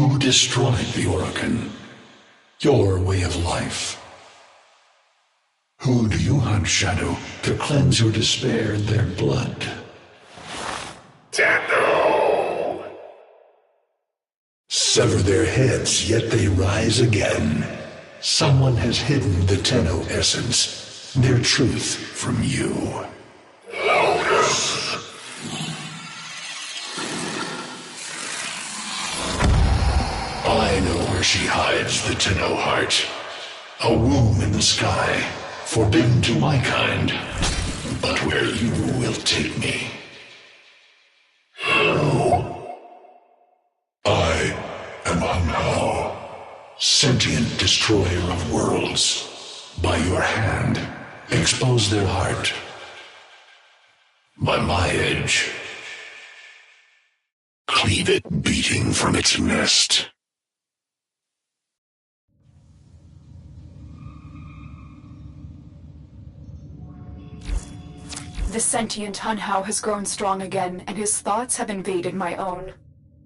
Who destroyed the Orokin? Your way of life. Who do you hunt, Shadow, to cleanse your despair in their blood? Tenno! Sever their heads, yet they rise again. Someone has hidden the Tenno essence, their truth from you. Lotus! I know where she hides the Tenno heart. A womb in the sky, forbidden to my kind, but where you will take me. I am Hunhao, sentient destroyer of worlds. By your hand, expose their heart. By my edge, cleave it beating from its nest. The sentient Hunhao has grown strong again, and his thoughts have invaded my own.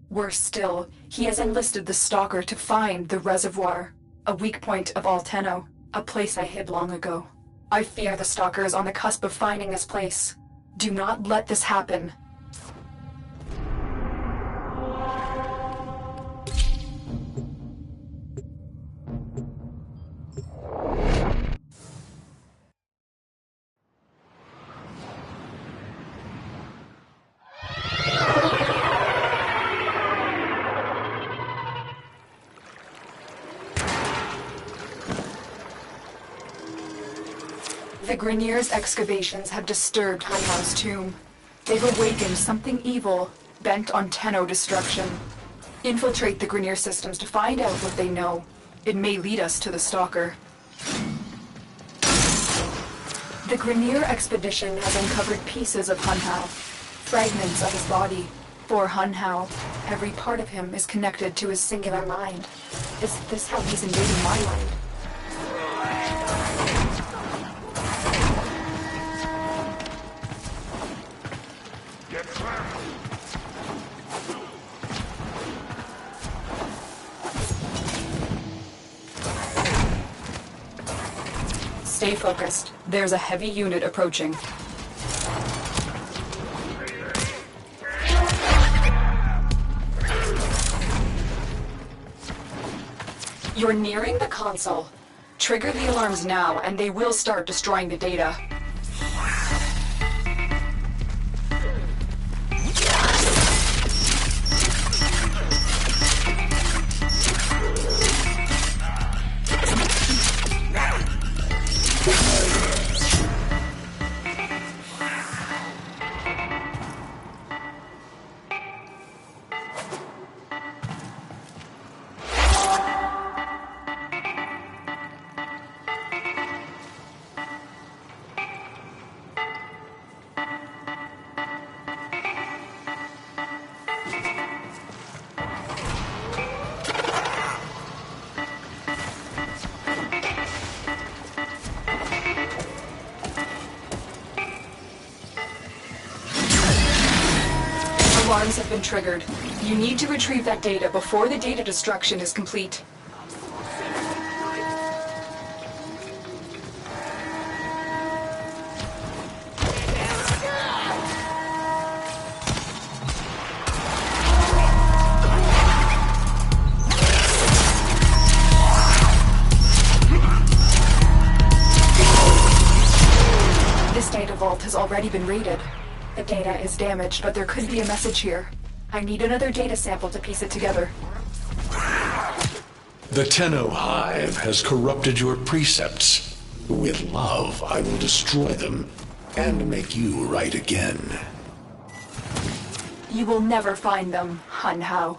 Worse still, he has enlisted the Stalker to find the reservoir, a weak point of all Tenno, a place I hid long ago. I fear the Stalker is on the cusp of finding this place. Do not let this happen. The Grineer's excavations have disturbed Hunhao's tomb. They've awakened something evil, bent on Tenno destruction. Infiltrate the Grineer systems to find out what they know. It may lead us to the Stalker. The Grineer expedition has uncovered pieces of Hunhao, fragments of his body. For Hunhao, every part of him is connected to his singular mind. Is this how he's invading my mind? Stay focused. There's a heavy unit approaching. You're nearing the console. Trigger the alarms now, and they will start destroying the data. Alarms have been triggered. You need to retrieve that data before the data destruction is complete. This data vault has already been raided. The data is damaged, but there could be a message here. I need another data sample to piece it together. The Tenno Hive has corrupted your precepts. With love, I will destroy them and make you right again. You will never find them, Hunhao.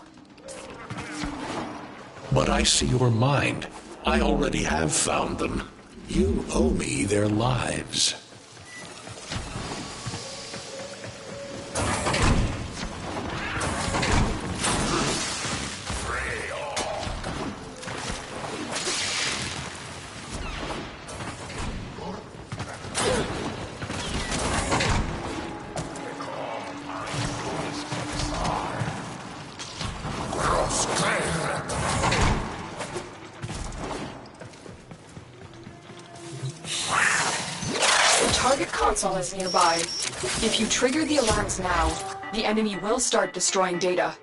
But I see your mind. I already have found them. You owe me their lives. console is nearby. If you trigger the alarms now, the enemy will start destroying data.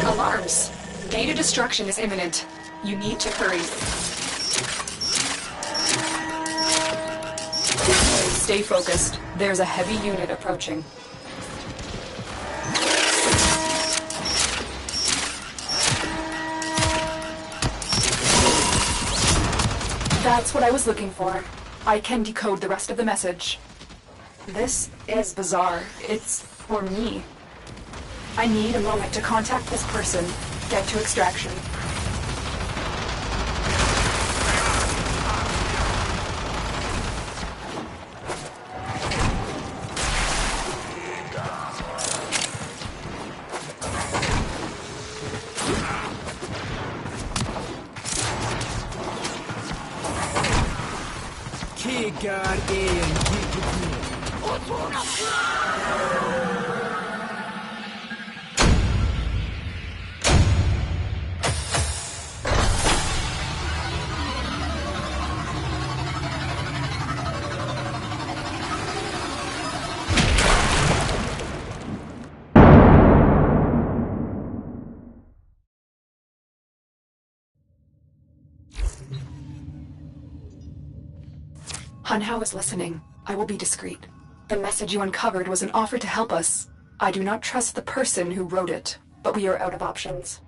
Alarms! Data destruction is imminent. You need to hurry. Stay focused. There's a heavy unit approaching. That's what I was looking for. I can decode the rest of the message. This is bizarre. It's for me. I need a moment to contact this person, get to extraction. Kick God in, kick it in. Hunhao is listening. I will be discreet. The message you uncovered was an offer to help us. I do not trust the person who wrote it, but we are out of options.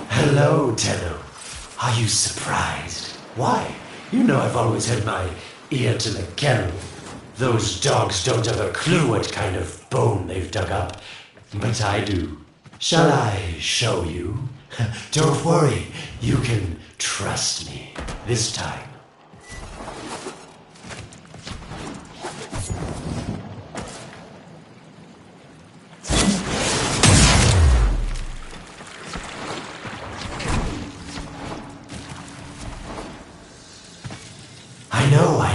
Hello, Tenno. Are you surprised? Why? You know I've always had my ear to the kettle. Those dogs don't have a clue what kind of bone they've dug up. But I do. Shall I show you? Don't worry, you can trust me this time. I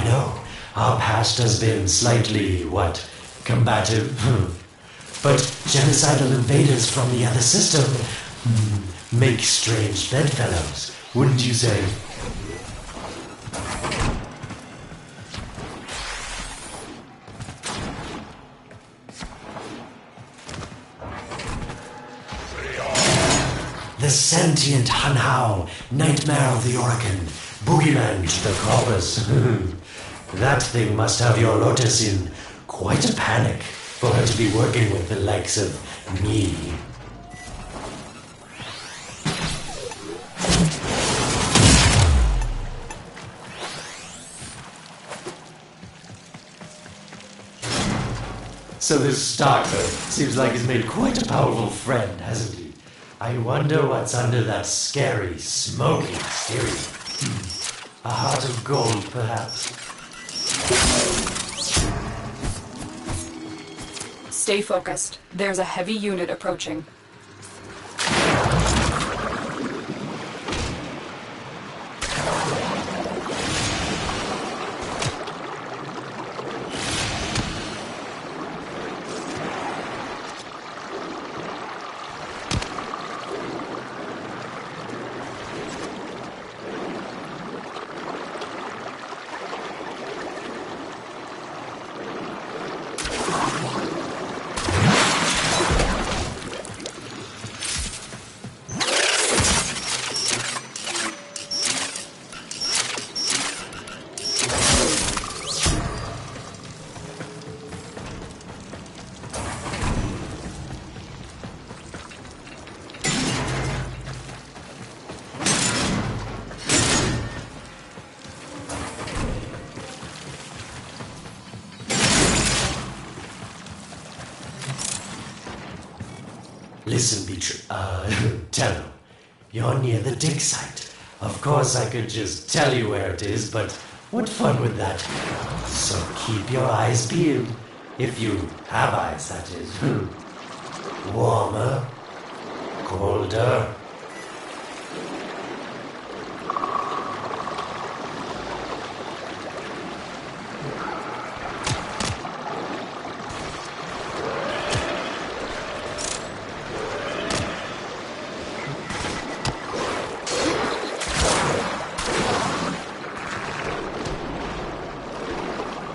know. Our past has been slightly, combative? But genocidal invaders from the other system make strange bedfellows, wouldn't you say? The sentient Hanhao, nightmare of the Oracle, boogeyman to the coppers. That thing must have your Lotus in quite a panic for her to be working with the likes of me. So this Stalker seems like he's made quite a powerful friend, hasn't he? I wonder what's under that scary, smoking exterior. A heart of gold, perhaps? Stay focused. There's a heavy unit approaching. Listen, Tello, you're near the dig site. Of course I could just tell you where it is, but what fun would that be? So keep your eyes peeled. If you have eyes, that is. Warmer, colder.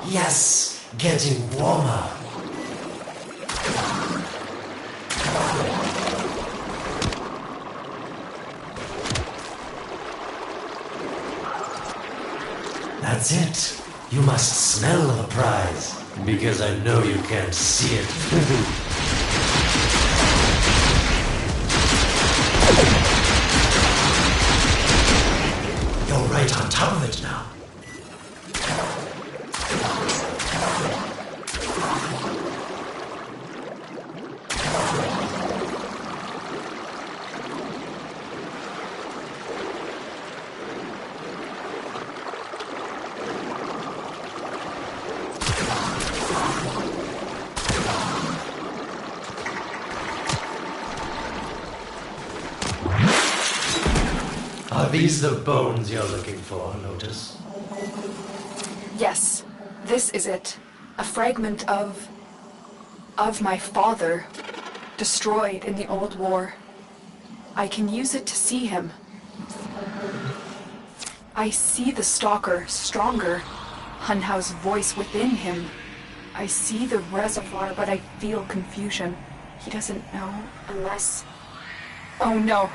Yes, getting warmer. That's it. You must smell the prize, because I know you can't see it. You're right on top of it now. Are these the bones you're looking for, Lotus? Yes, this is it. A fragment of my father, destroyed in the old war. I can use it to see him. I see the stalker stronger, Hunhao's voice within him. I see the reservoir, but I feel confusion. He doesn't know unless... Oh no.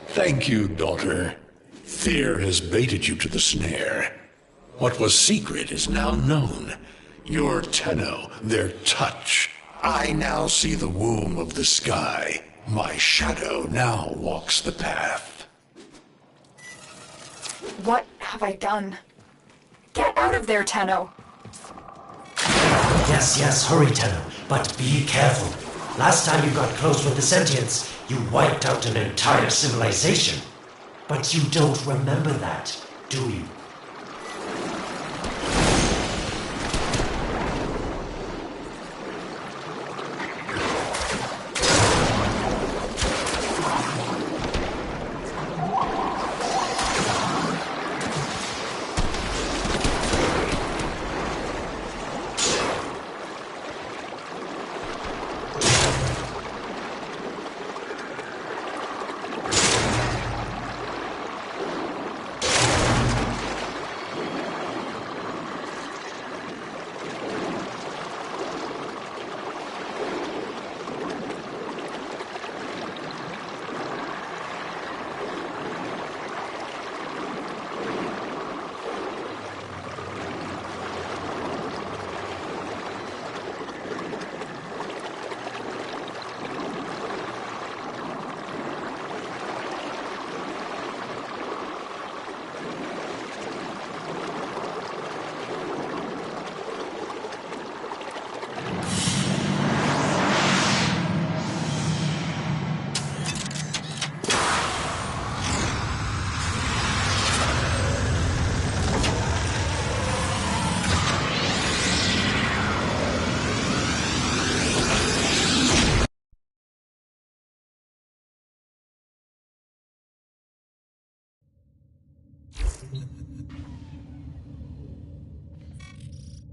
Thank you, daughter. Fear has baited you to the snare. What was secret is now known. Your Tenno, their touch. I now see the womb of the sky. My shadow now walks the path. What have I done? Get out of there, Tenno! Yes, hurry, Tenno, but be careful. Last time you got close with the sentients, you wiped out an entire civilization. But you don't remember that, do you?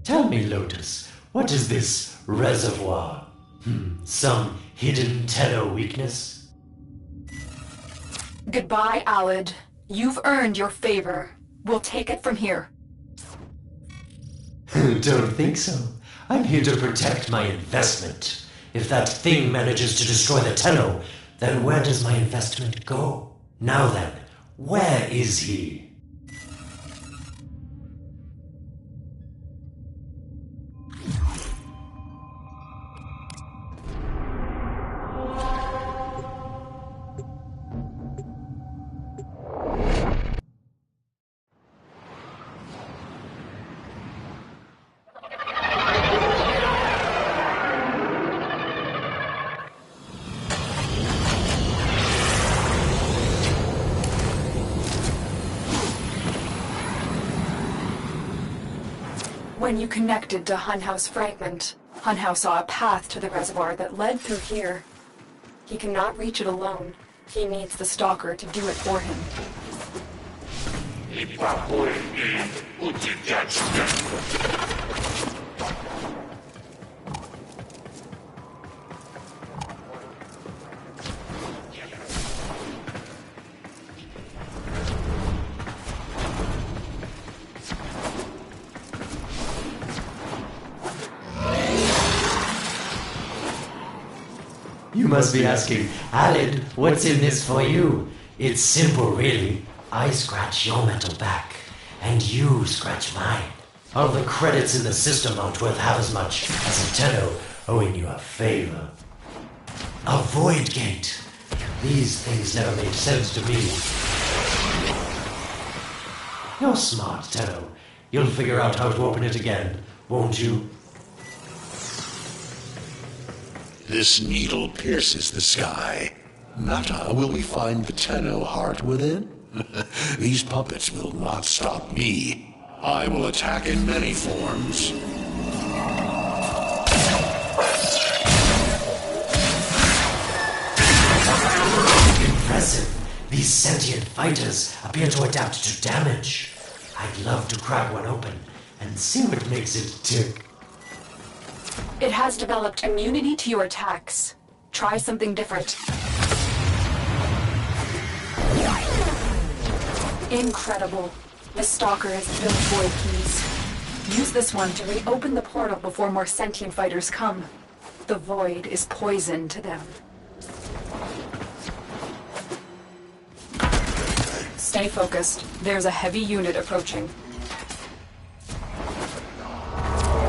Tell me, Lotus, what is this reservoir? Some hidden Tenno weakness? Goodbye, Alid. You've earned your favor. We'll take it from here. Don't think so. I'm here to protect my investment. If that thing manages to destroy the Tenno, then where does my investment go? Now then, where is he? When you connected to Hunhow's fragment, Hunhow saw a path to the reservoir that led through here. He cannot reach it alone. He needs the Stalker to do it for him. You must be asking, Alid, what's in this for you? It's simple, really. I scratch your metal back, and you scratch mine. All the credits in the system aren't worth half as much as a Tenno owing you a favor. A void gate. These things never made sense to me. You're smart, Tenno. You'll figure out how to open it again, won't you? This needle pierces the sky. Not how will we find the Tenno heart within? These puppets will not stop me. I will attack in many forms. Impressive. These sentient fighters appear to adapt to damage. I'd love to crack one open and see what makes it tick. It has developed immunity to your attacks. Try something different. Incredible. The Stalker has built void keys. Use this one to reopen the portal before more sentient fighters come. The void is poison to them. Stay focused. There's a heavy unit approaching.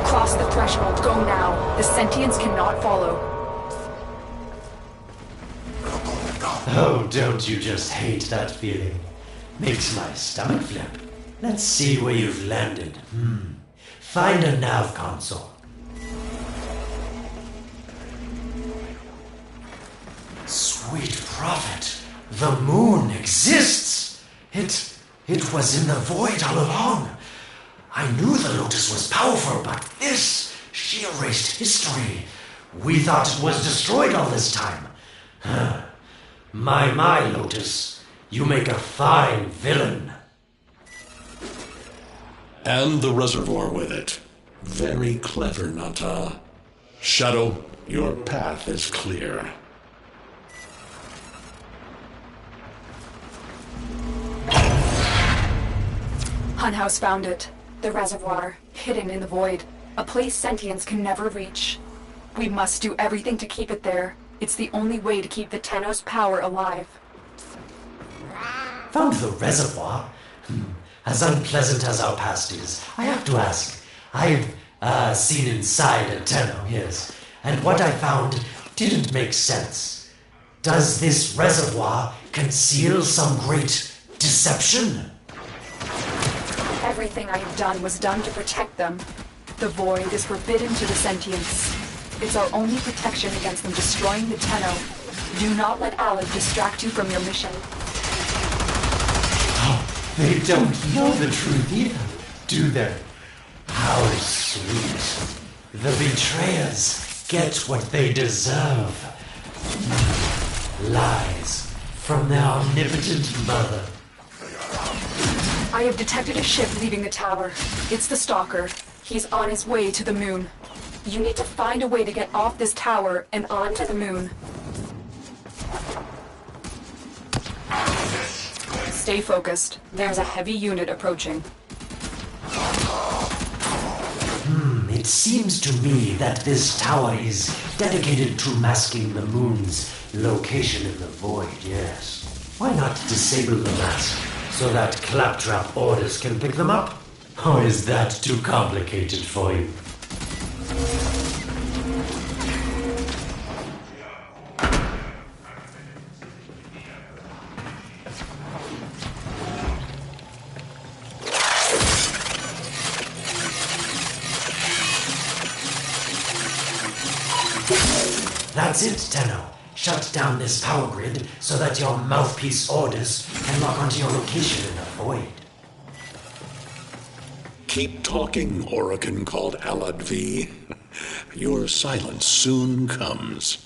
Cross the threshold. Go now. The sentients cannot follow. Oh, don't you just hate that feeling? Makes my stomach flip. Let's see where you've landed. Find a nav console. Sweet prophet, the moon exists! It was in the void all along. I knew the Lotus was powerful, but she erased history. We thought it was destroyed all this time. My, Lotus, you make a fine villain. And the reservoir with it. Very clever, Nata. Shadow, your path is clear. Hunhouse found it. The reservoir, hidden in the void. A place sentience can never reach. We must do everything to keep it there. It's the only way to keep the Tenno's power alive. Found the reservoir? As unpleasant as our past is, I have to ask. I've seen inside a Tenno, yes. And what I found didn't make sense. Does this reservoir conceal some great deception? Everything I have done was done to protect them. The void is forbidden to the sentients. It's our only protection against them destroying the Tenno. Do not let Alad distract you from your mission. They don't know the truth either, do they? How sweet. The betrayers get what they deserve. Lies from their omnipotent mother. I have detected a ship leaving the tower. It's the Stalker. He's on his way to the moon. You need to find a way to get off this tower and onto the moon. Stay focused. There's a heavy unit approaching. It seems to me that this tower is dedicated to masking the moon's location in the void, yes. Why not disable the mask so that claptrap orders can pick them up? Or is that too complicated for you? That's it, Tenno. Shut down this power grid so that your mouthpiece orders can lock onto your location in the void. Keep talking, Orokin called Alad V. Your silence soon comes.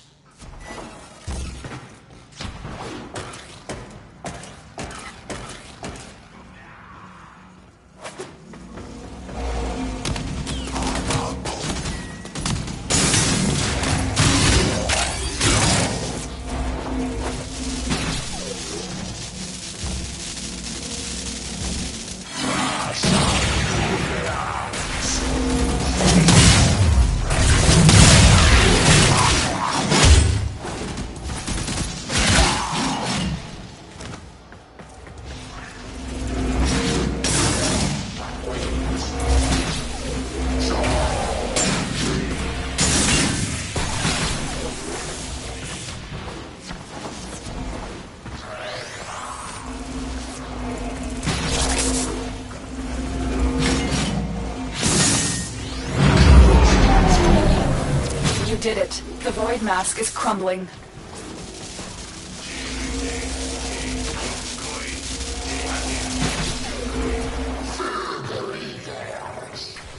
Did it. The void mask is crumbling.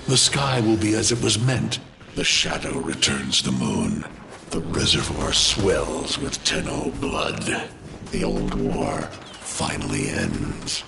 The sky will be as it was meant. The shadow returns the moon. The reservoir swells with Tenno blood. The old war finally ends.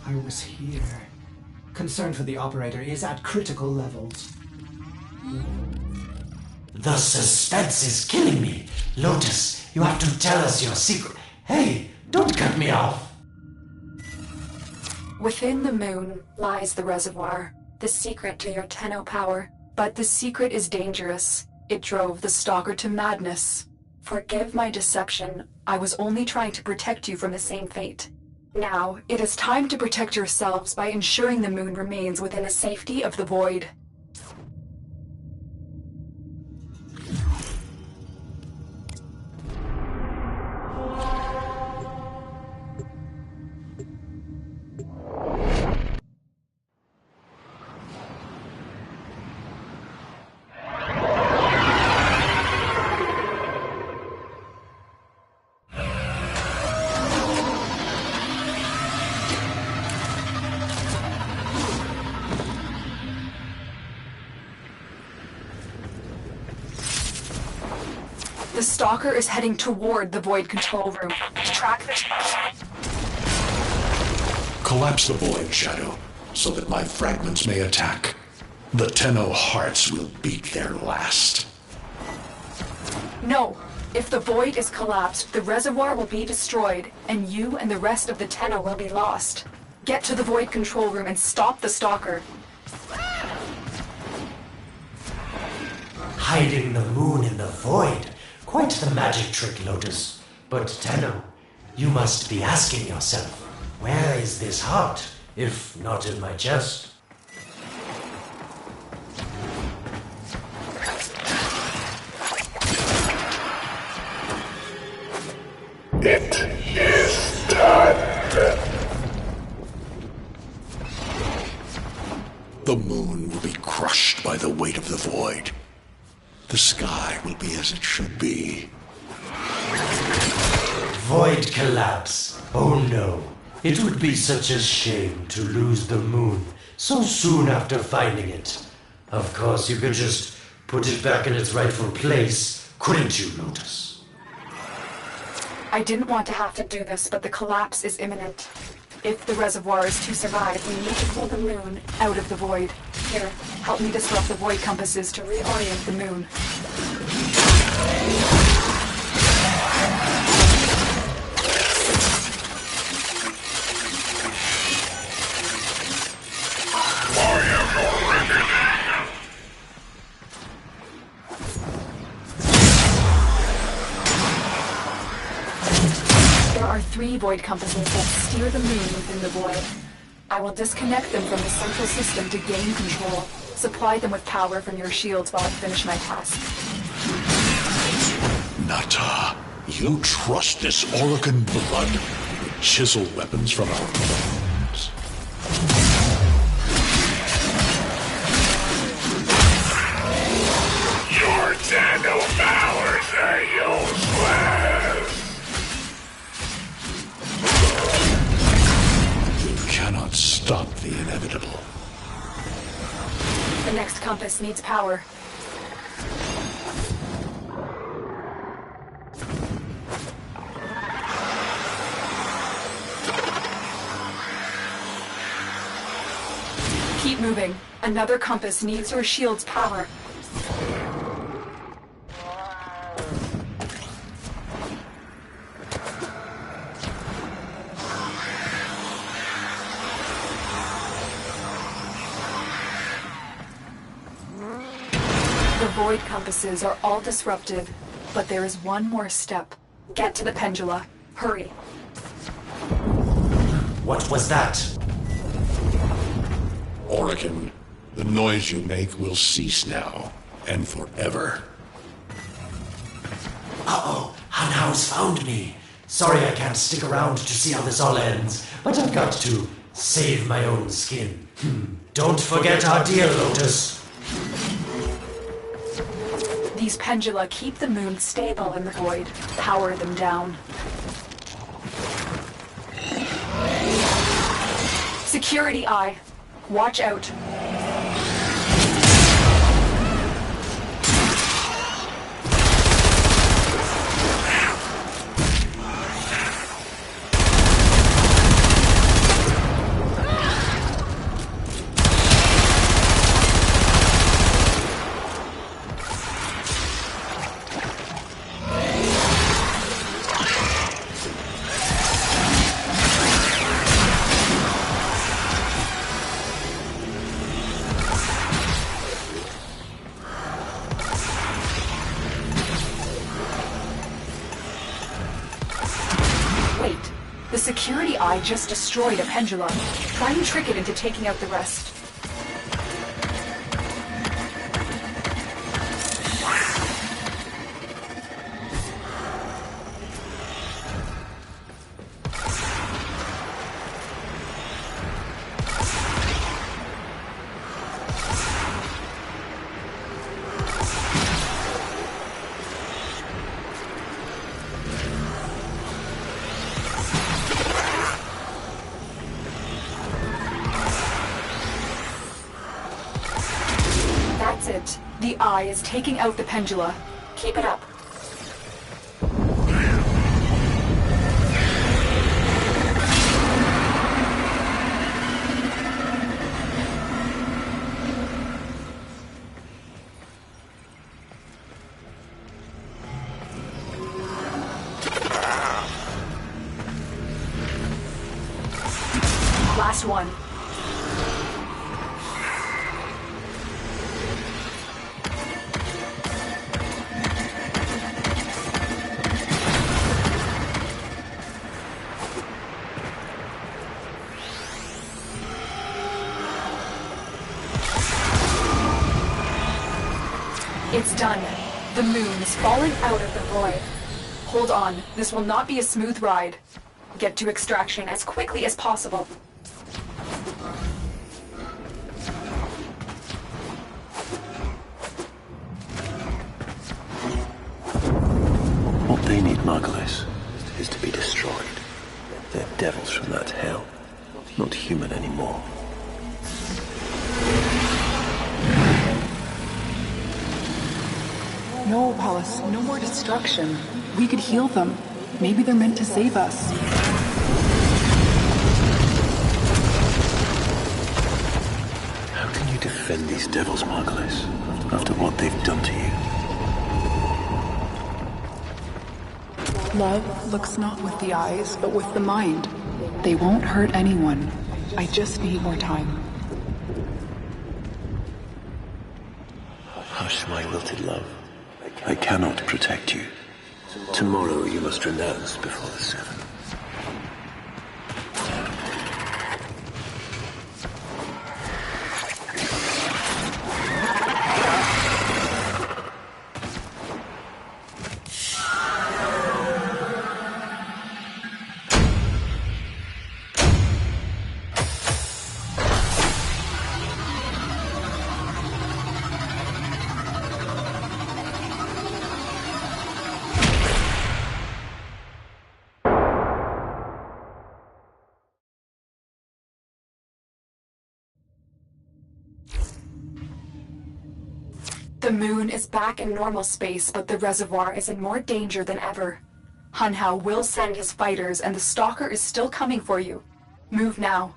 I was here. Concern for the operator is at critical levels. The suspense is killing me. Lotus, you have to tell us your secret. Hey, don't cut me off. Within the moon lies the reservoir, the secret to your Tenno power. But the secret is dangerous. It drove the Stalker to madness. Forgive my deception. I was only trying to protect you from the same fate. Now, it is time to protect yourselves by ensuring the moon remains within the safety of the void. The Stalker is heading toward the Void control room. Track the... Collapse the Void, Shadow, so that my fragments may attack. The Tenno hearts will beat their last. No! If the Void is collapsed, the reservoir will be destroyed, and you and the rest of the Tenno will be lost. Get to the Void control room and stop the Stalker. Hiding the moon in the void. Quite the magic trick, Lotus. But Tenno, you must be asking yourself, where is this heart, if not in my chest? It is done. The moon will be crushed by the weight of the void. The sky will be as it should be. Void collapse. Oh no. It would be such a shame to lose the moon so soon after finding it. Of course, you could just put it back in its rightful place, couldn't you, Lotus? I didn't want to have to do this, but the collapse is imminent. If the reservoir is to survive, we need to pull the moon out of the void. Here, help me disrupt the void compasses to reorient the moon. There are 3 void compasses that steer the moon within the void. I will disconnect them from the central system to gain control. Supply them with power from your shields while I finish my task. Nata, you trust this Orokin blood? Chisel weapons from our bones. Your Tenno powers are useless. You cannot stop the inevitable. The next compass needs power. Keep moving. Another compass needs your shield's power. The void compasses are all disrupted, but there is one more step. Get to the pendula. Hurry. What was that? Orokin, the noise you make will cease now, and forever. Uh-oh, Hanau's found me. Sorry I can't stick around to see how this all ends, but I've got to save my own skin. Don't forget our deal, Lotus. These pendula keep the moon stable in the void. Power them down. Security eye. Watch out. eye just destroyed a pendulum. Try and trick it into taking out the rest. That's it. The eye is taking out the pendula. Keep it up. Last one. It's done. The moon is falling out of the void. Hold on, this will not be a smooth ride. Get to extraction as quickly as possible. What they need, Margulis, is to be destroyed. They're devils from that hell, not human anymore. No, Pallas, no more destruction. We could heal them. Maybe they're meant to save us. How can you defend these devils, Margulis, after what they've done to you? Love looks not with the eyes, but with the mind. They won't hurt anyone. I just need more time. Hush, my wilted love. I cannot protect you. Tomorrow you must renounce before the seven. The moon is back in normal space, but the reservoir is in more danger than ever. Hun Hao will send his fighters, and the Stalker is still coming for you. Move now.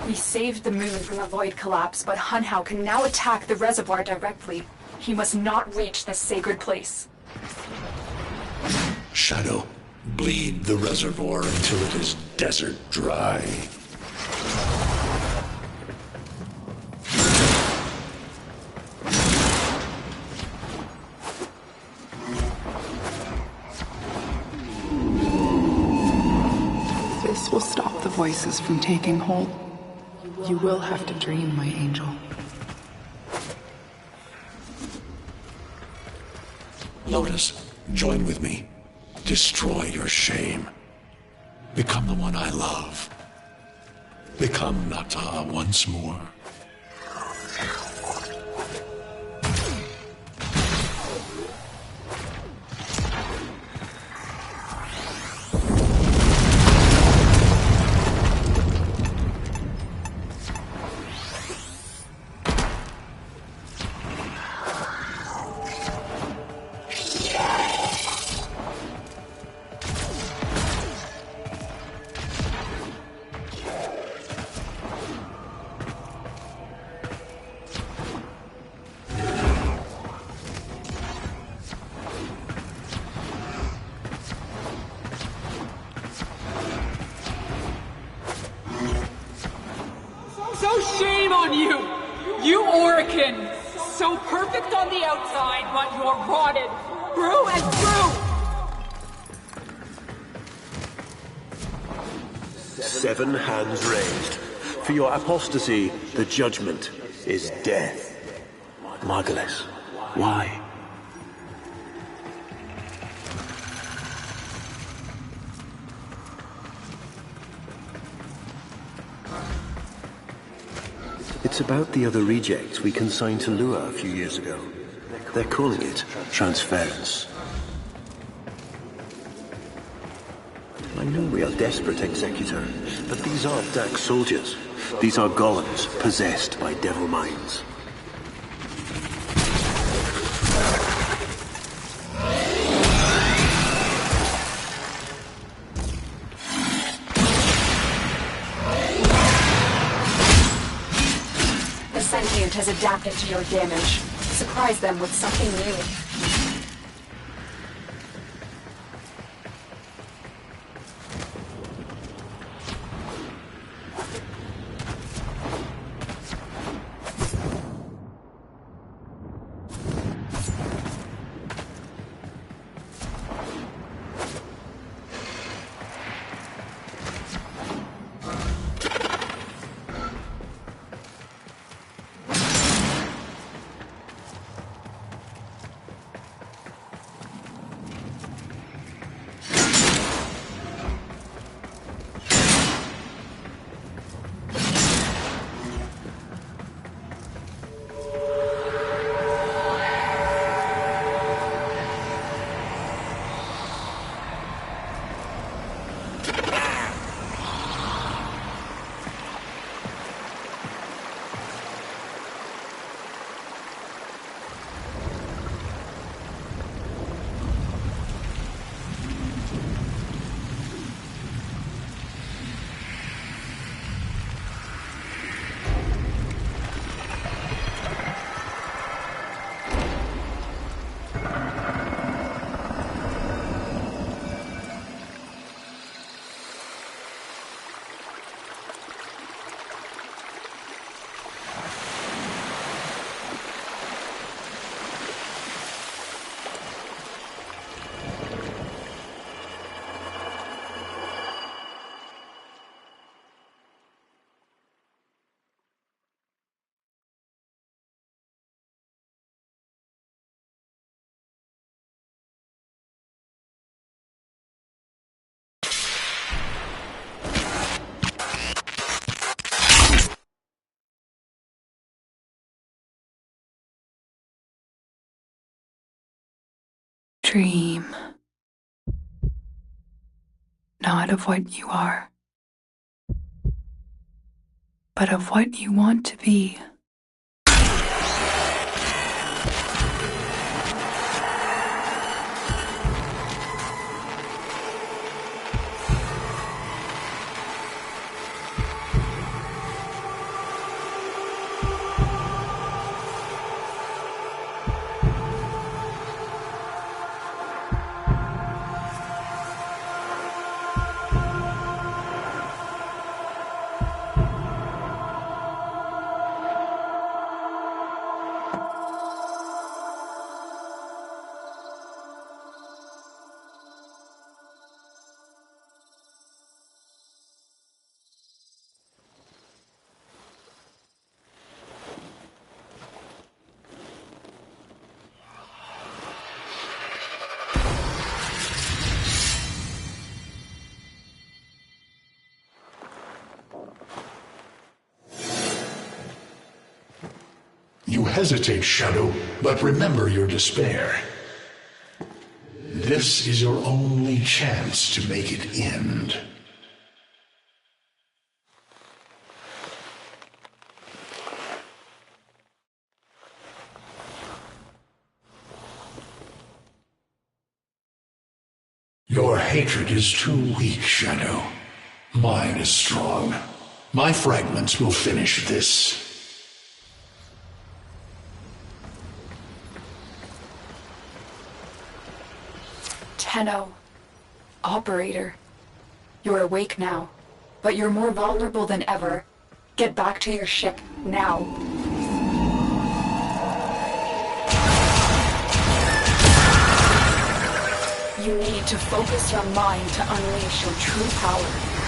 We saved the moon from a void collapse, but Hun Hao can now attack the reservoir directly. He must not reach this sacred place. Shadow, bleed the reservoir until it is desert dry. This will stop the voices from taking hold. You will have to dream, my angel. Lotus, join with me. Destroy your shame. Become the one I love. Become Nata once more. Shame on you! You Orokin! So perfect on the outside, but you're rotted through and through! 7 hands raised. For your apostasy, the judgment is death. Margulis, why? It's about the other rejects we consigned to Lua a few years ago. They're calling it transference. I know we are desperate, Executor, but these aren't Dark soldiers. These are golems possessed by devil minds. The sentient has adapted to your damage. Surprise them with something new. Dream. Not of what you are, but of what you want to be. You hesitate, Shadow, but remember your despair. This is your only chance to make it end. Your hatred is too weak, Shadow. Mine is strong. My fragments will finish this. Tenno. Operator. You're awake now, but you're more vulnerable than ever. Get back to your ship, now. You need to focus your mind to unleash your true power.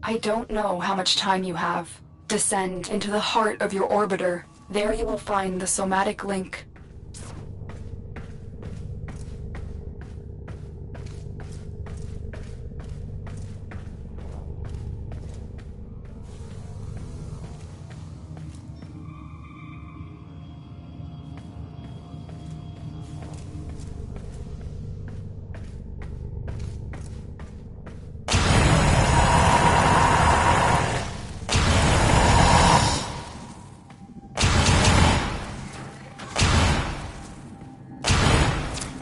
I don't know how much time you have. Descend into the heart of your orbiter. There you will find the somatic link.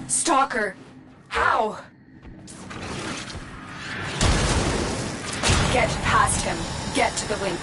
Stalker! How? Get past him. Get to the link.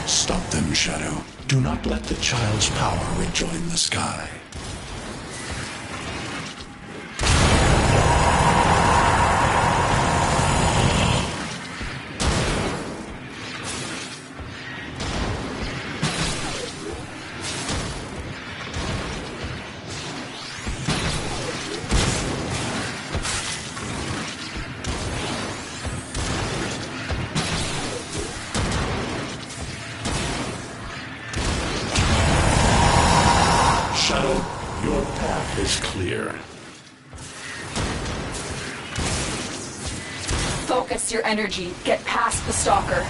Stop them, Shadow. Do not let the child's power rejoin the sky. Shadow, your path is clear. Focus your energy. Get past the stalker.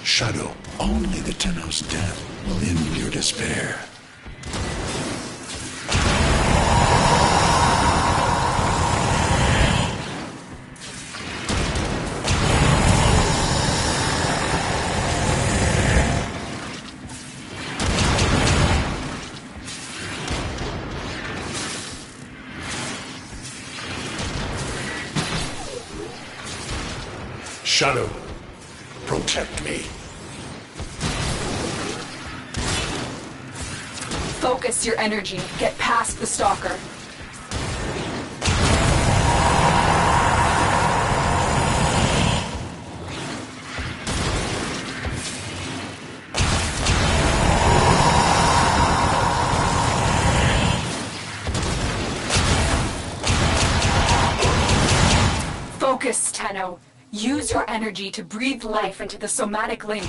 Shadow, only the Tenno's death will end your despair. Shadow, protect me. Focus your energy. Get past the stalker. Focus, Tenno. Use your energy to breathe life into the somatic link.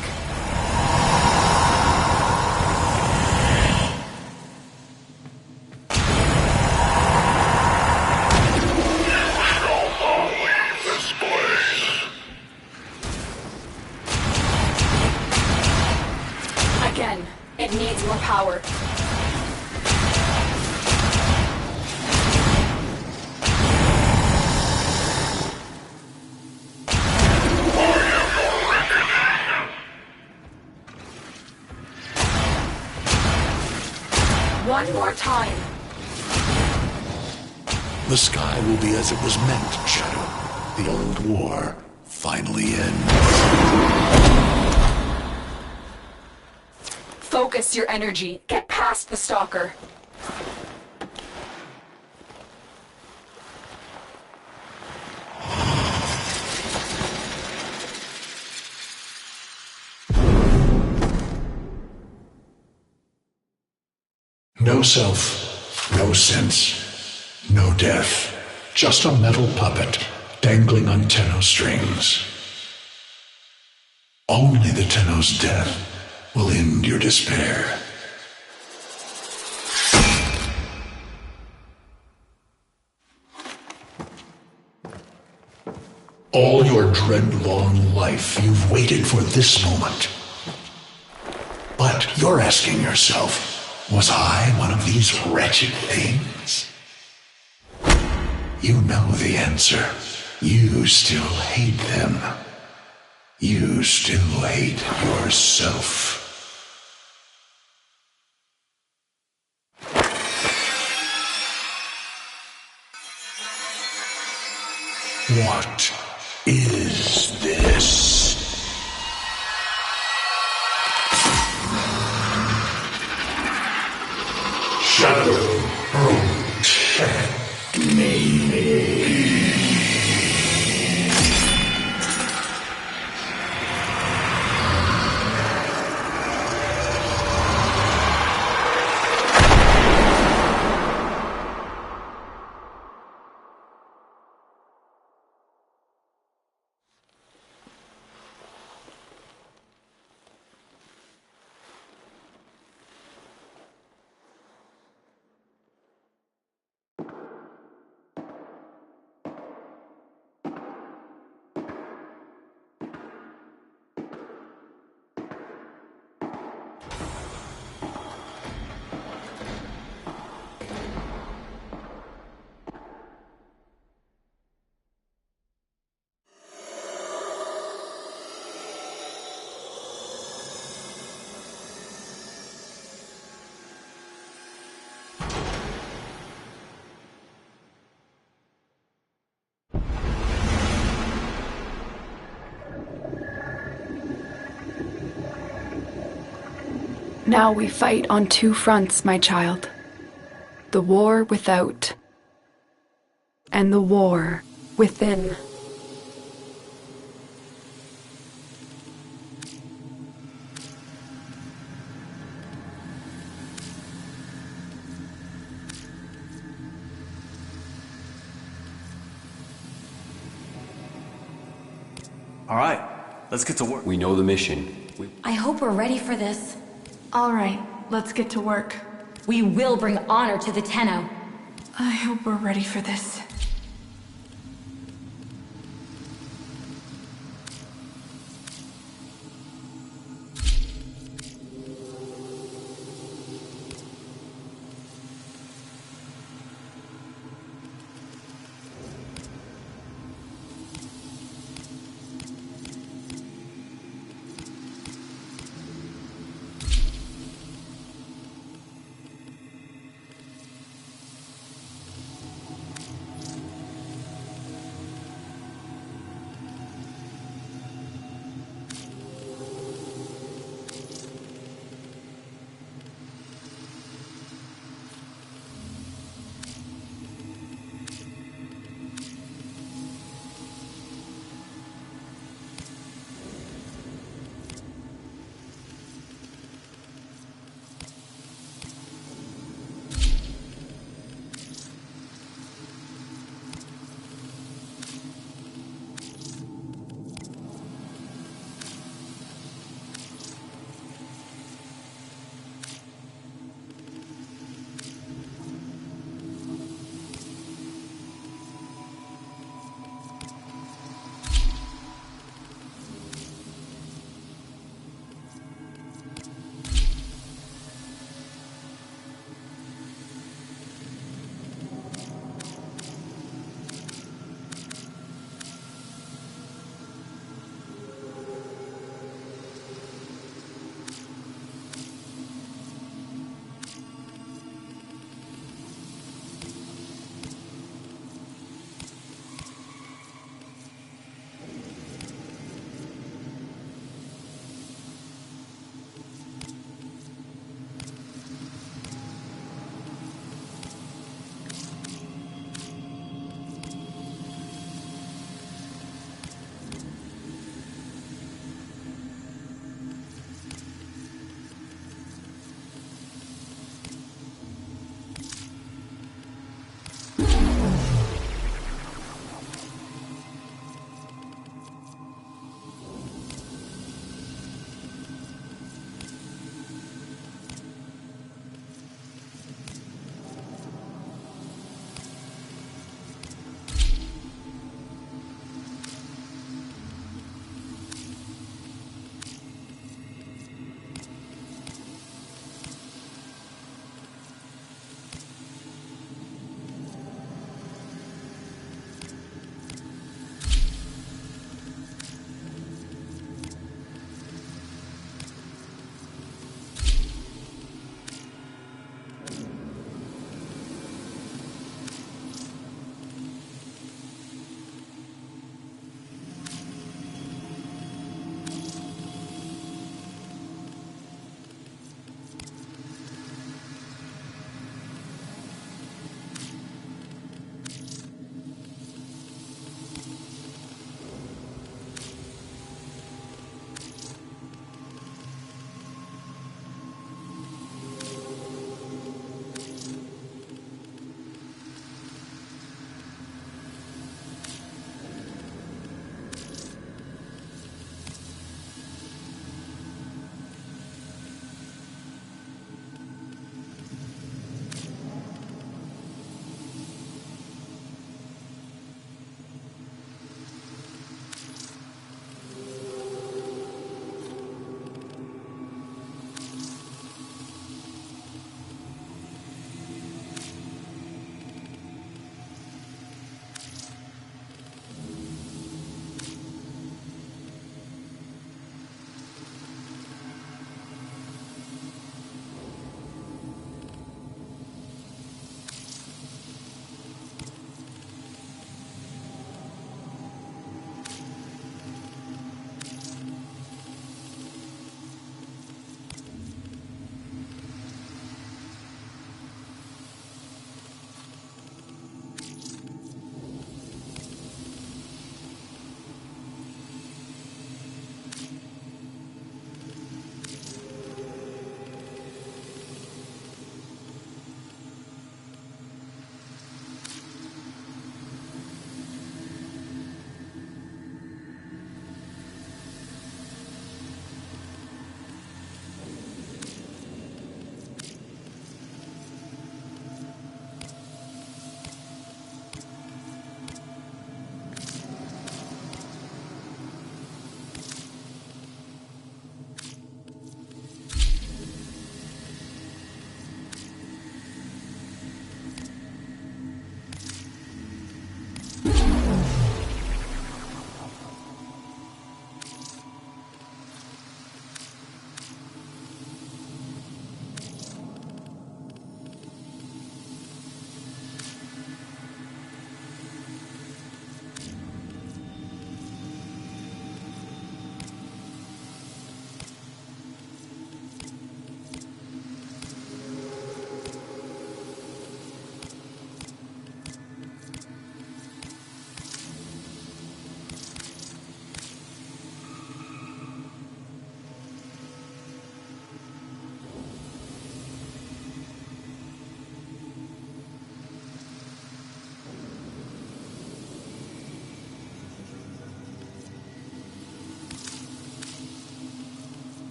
Again, it needs more power. One more time. The sky will be as it was meant, Shadow. The old war finally ends. Focus your energy. Get past the stalker. No self, no sense, no death. Just a metal puppet dangling on Tenno strings. Only the Tenno's death will end your despair. All your dread-long life, you've waited for this moment. But you're asking yourself, was I one of these wretched things? You know the answer. You still hate them. You still hate yourself. What is this? Shadow, protect me. Now we fight on two fronts, my child. The war without, and the war within. All right, let's get to work. We know the mission. I hope we're ready for this. All right, let's get to work. We will bring honor to the Tenno. I hope we're ready for this.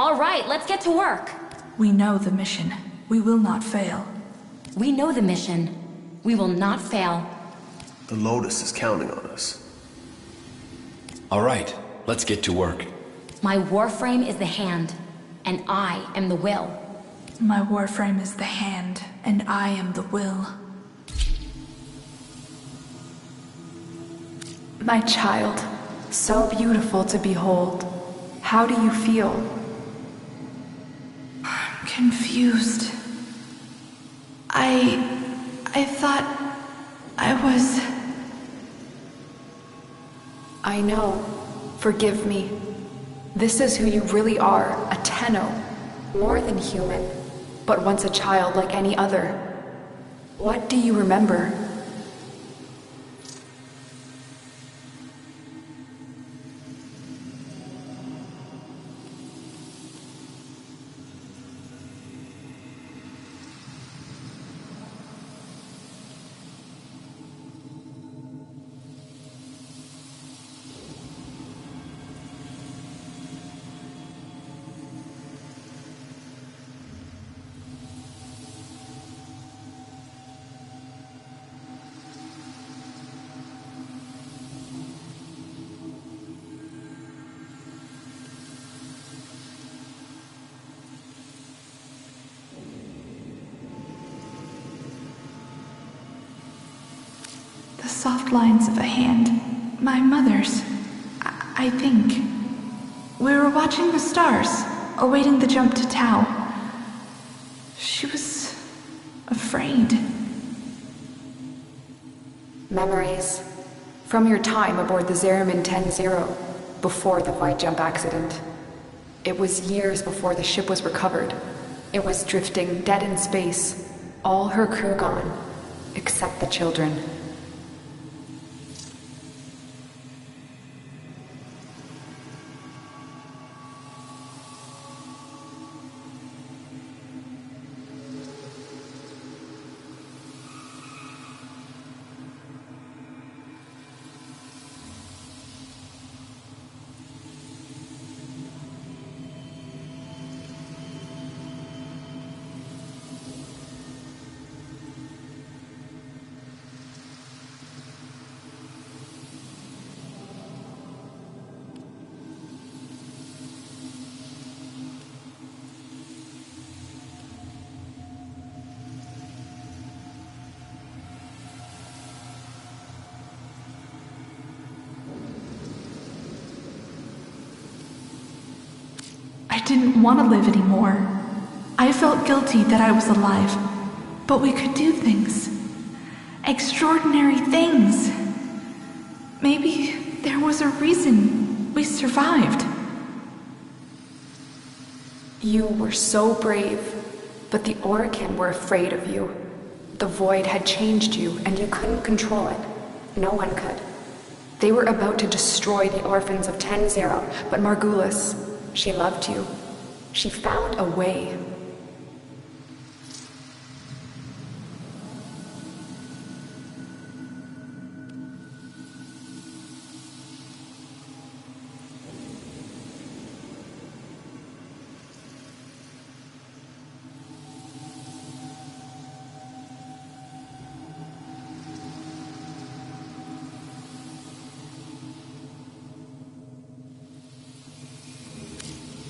All right, let's get to work. We know the mission. We will not fail. We know the mission. We will not fail. The Lotus is counting on us. All right, let's get to work. My Warframe is the hand, and I am the will. My Warframe is the hand, and I am the will. My child, so beautiful to behold. How do you feel? I'm confused. I thought I was... I know. Forgive me. This is who you really are, a Tenno. More than human, but once a child like any other. What do you remember? The soft lines of a hand. My mother's. I think. We were watching the stars, awaiting the jump to Tau. She was... afraid. Memories. From your time aboard the Zeramin 10-0, before the flight jump accident. It was years before the ship was recovered. It was drifting dead in space. All her crew gone, except the children. I didn't want to live anymore. I felt guilty that I was alive, but we could do things. Extraordinary things. Maybe there was a reason we survived. You were so brave, but the Orokin were afraid of you. The Void had changed you, and you couldn't control it. No one could. They were about to destroy the orphans of 10-0, but Margulis, she loved you. She found a way.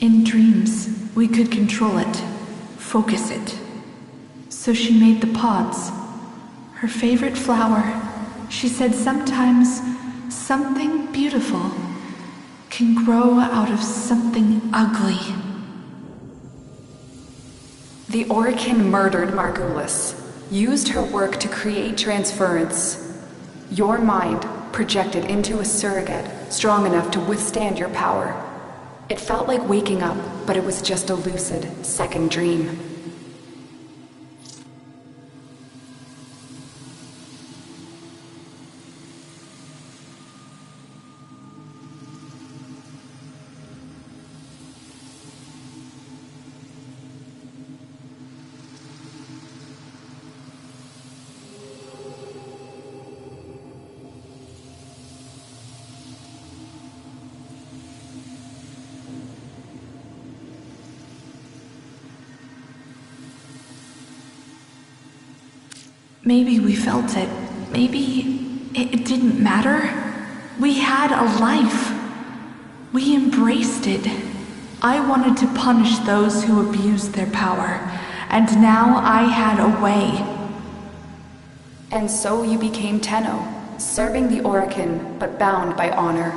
In dreams, we could control it, focus it. So she made the pods. Her favorite flower. She said sometimes something beautiful can grow out of something ugly. The Orokin murdered Margulis, used her work to create transference. Your mind projected into a surrogate strong enough to withstand your power. It felt like waking up, but it was just a lucid, second dream. Maybe we felt it. Maybe it didn't matter. We had a life. We embraced it. I wanted to punish those who abused their power, and now I had a way. And so you became Tenno, serving the Orokin, but bound by honor.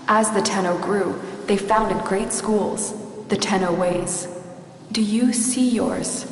As the Tenno grew, they founded great schools, the Tenno Ways. Do you see yours?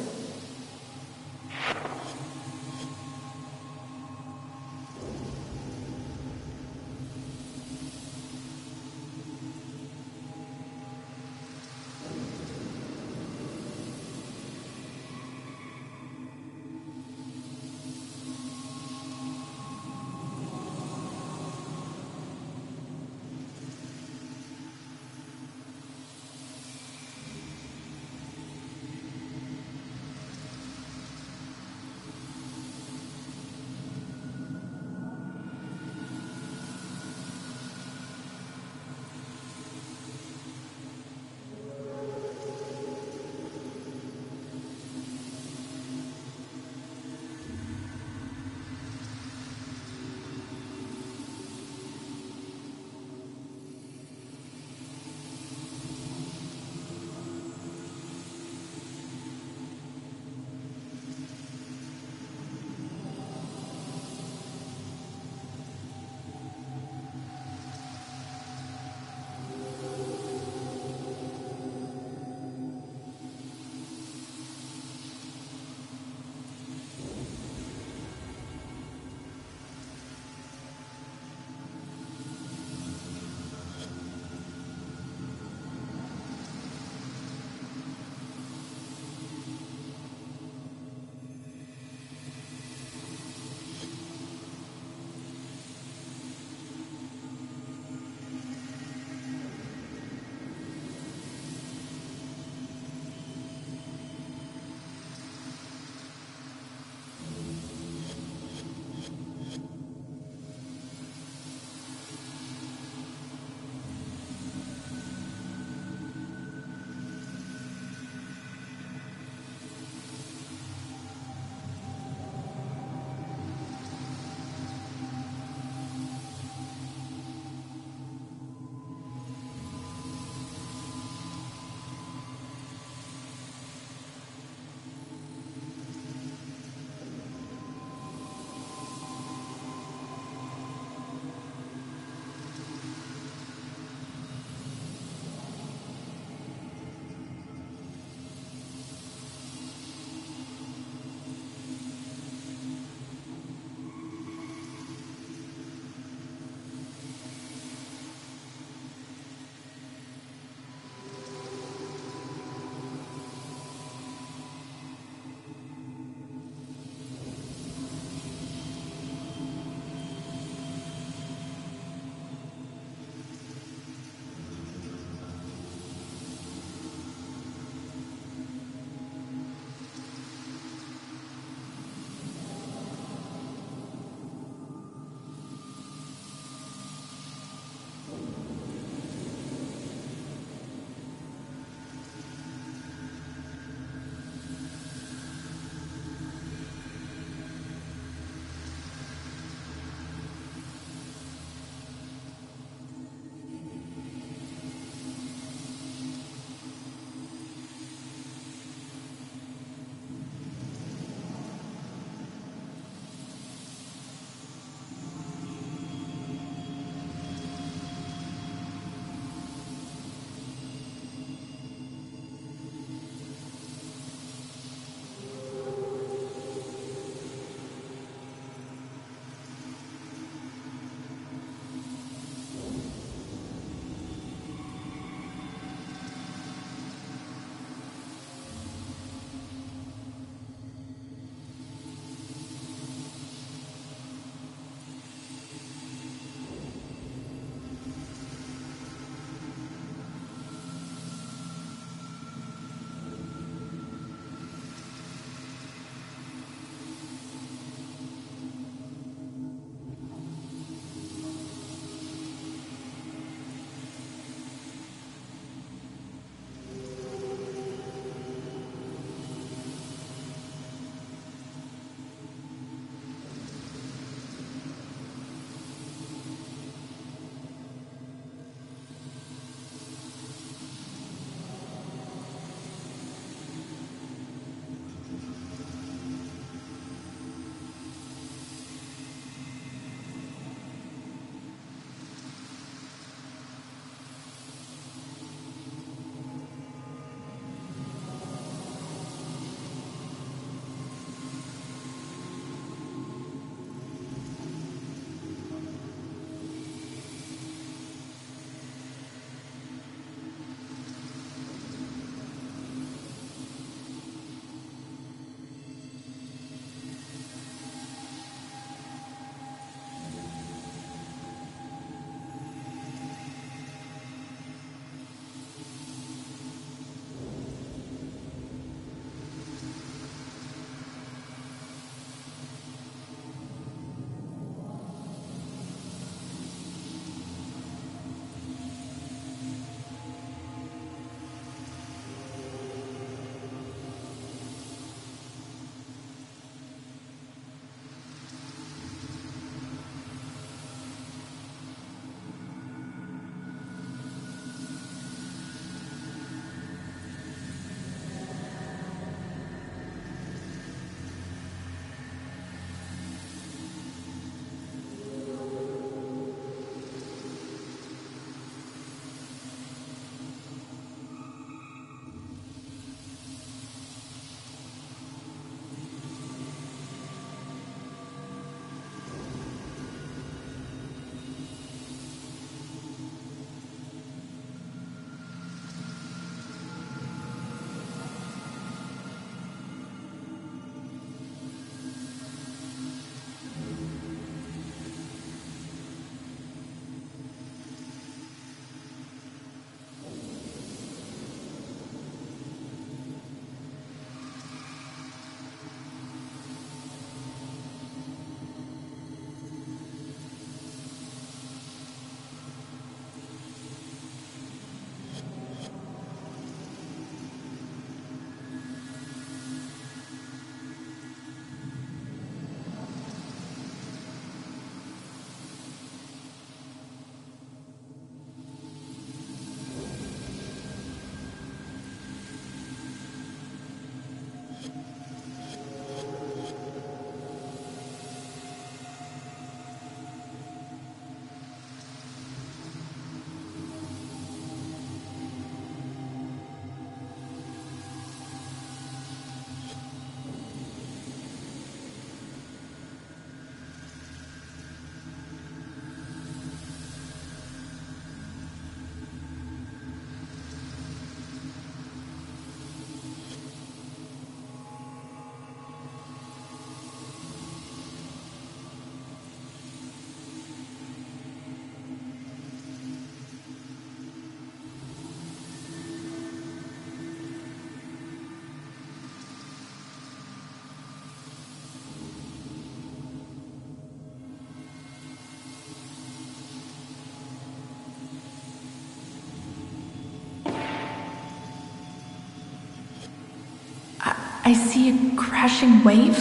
I see a crashing wave,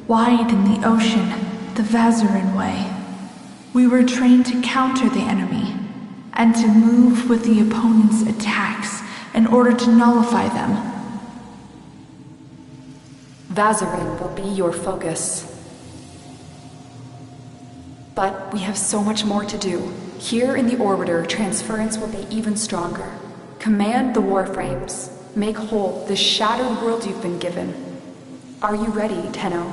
wide in the ocean, the Vazarin way. We were trained to counter the enemy, and to move with the opponent's attacks in order to nullify them. Vazarin will be your focus. But we have so much more to do. Here in the Orbiter, transference will be even stronger. Command the Warframes. Make whole the shattered world you've been given. Are you ready, Tenno?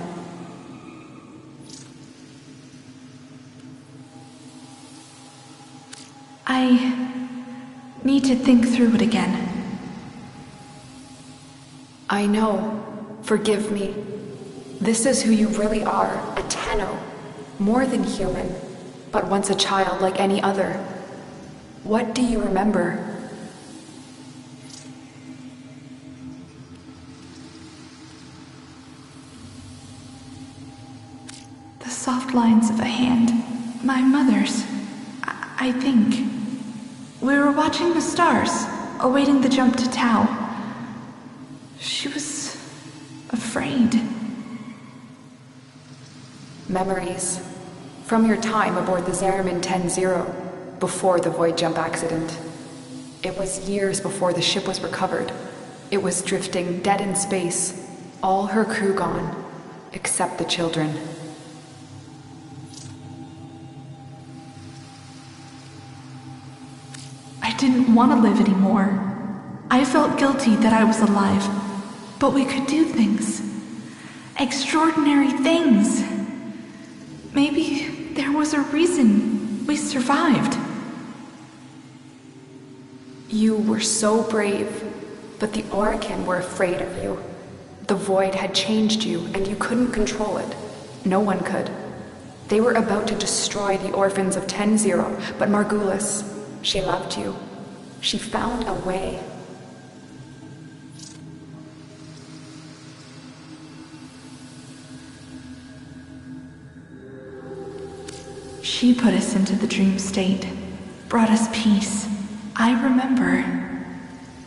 I need to think through it again. I know. Forgive me. This is who you really are, a Tenno. More than human, but once a child like any other. What do you remember? The soft lines of a hand. My mother's. I think. We were watching the stars, awaiting the jump to Tau. She was afraid. Memories. From your time aboard the Zariman 10-0, before the void jump accident. It was years before the ship was recovered. It was drifting dead in space, all her crew gone, except the children. I didn't want to live anymore. I felt guilty that I was alive, but we could do things. Extraordinary things. Maybe there was a reason we survived. You were so brave, but the Orokin were afraid of you. The void had changed you, and you couldn't control it. No one could. They were about to destroy the orphans of 10-0, but Margulis, she loved you. She found a way. She put us into the dream state, brought us peace. I remember.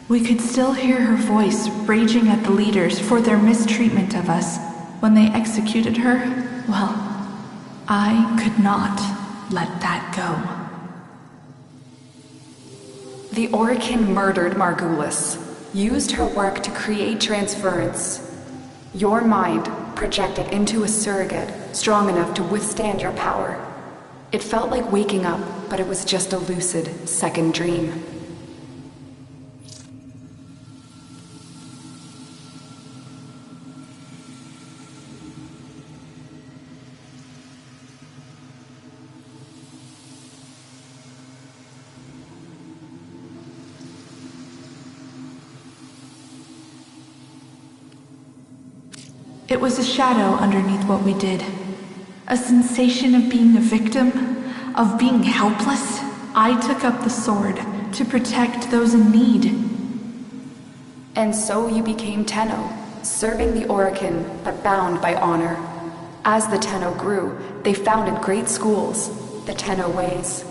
We could still hear her voice raging at the leaders for their mistreatment of us when they executed her. Well, I could not let that go. The Orokin murdered Margulis, used her work to create transference. Your mind projected into a surrogate strong enough to withstand your power. It felt like waking up, but it was just a lucid second dream. It was a shadow underneath what we did. A sensation of being a victim, of being helpless. I took up the sword to protect those in need. And so you became Tenno, serving the Orokin, but bound by honor. As the Tenno grew, they founded great schools, the Tenno ways.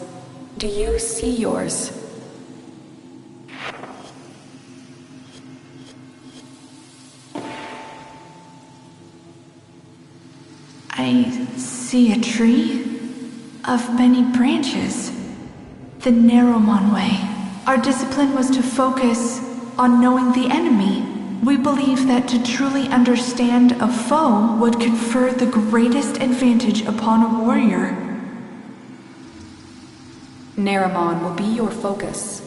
Do you see yours? I see a tree of many branches. The Narrowmon way. Our discipline was to focus on knowing the enemy. We believe that to truly understand a foe would confer the greatest advantage upon a warrior. Narrowmon will be your focus.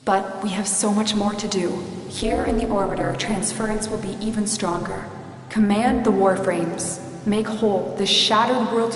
But we have so much more to do. Here in the Orbiter, transference will be even stronger. Command the Warframes. Make whole the shattered world